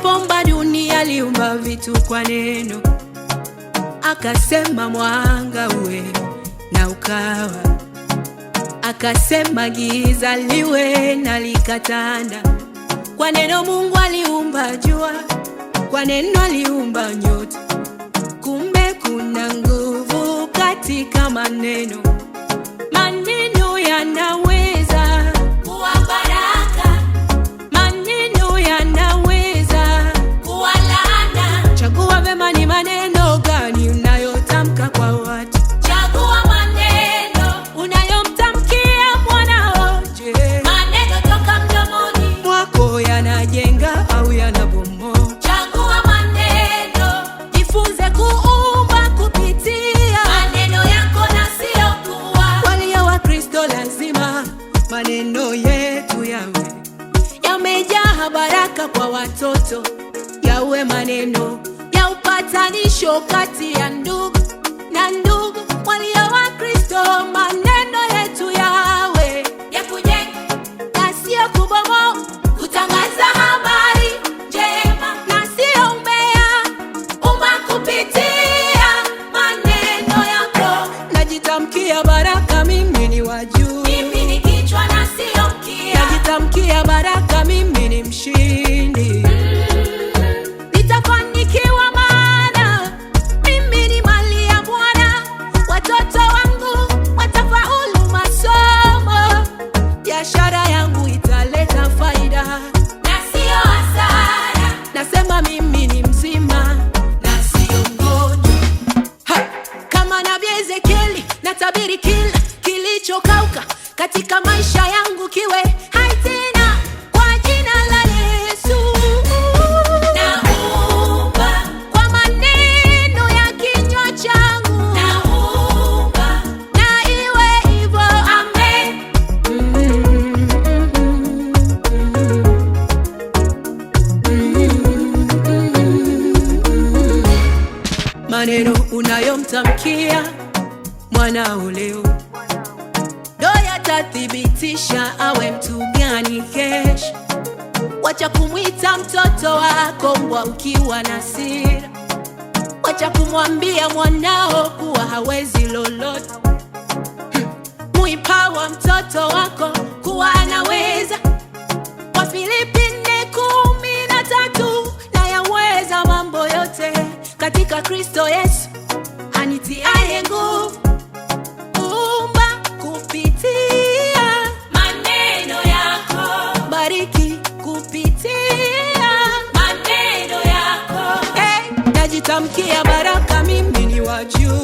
alipoumba dunia aliumba vitu kwa neno, akasema mwanga uwe na ukawa, akasema giza liwe na likatanda. Kwa neno Mungu aliumba jua, kwa neno aliumba nyota. Kumbe kuna nguvu katika maneno. Maneno yanaweza kuwa baraka, maneno yanaweza kuwa laana. Chagua vema ni maneno gani unayotamka kwa watu. Chagua maneno unayomtamkia mwanao. Je, maneno toka mdomoni mwako yanajenga au yanabomoa? Chagua maneno, jifunze kuumba kupitia maneno yako na sio kuwa. Walio wa Kristo lazima maneno yetu yawe yamejaa baraka kwa watoto, yawe maneno ya upatanisho kati ya ndugu na ndugu. Walio wa Kristo maneno yetu yawe ya kujenga na sio kubomoa, kutangaza habari njema na sio umbea. Umba kupitia maneno yako. Najitamkia baraka, mimi ni wa juu, mimi ni kichwa na sio mkia. Najitamkia baraka, mimi ni mshindi. Nitafanikiwa maana mimi ni mali ya Bwana. Watoto wangu watafaulu masomo. Biashara yangu italeta faida na sio hasara. Nasema mimi ni mzima na sio mgonjwa. Kama nabii Ezekieli natabiri kila kilichokauka katika maisha yangu kiwe hai tena kwa jina la Yesu. Naumba kwa maneno ya kinywa changu, naumba na iwe hivyo. Amen. Maneno unayomtamkia mwanao leo ndo yatathibitisha awe mtu gani kesho. Wacha kumwita mtoto wako mbwa ukiwa na hasira. Wacha kumwambia mwanao kuwa hawezi lolote. Muipawa mtoto wako kuwa anaweza. Wafilipi 4:13, na yaweza mambo yote katika Kristo Yesu anitiaye nguvu. Umba kupitia maneno yako, bariki kupitia maneno yako. Najitamkia baraka, mimi ni wa juu.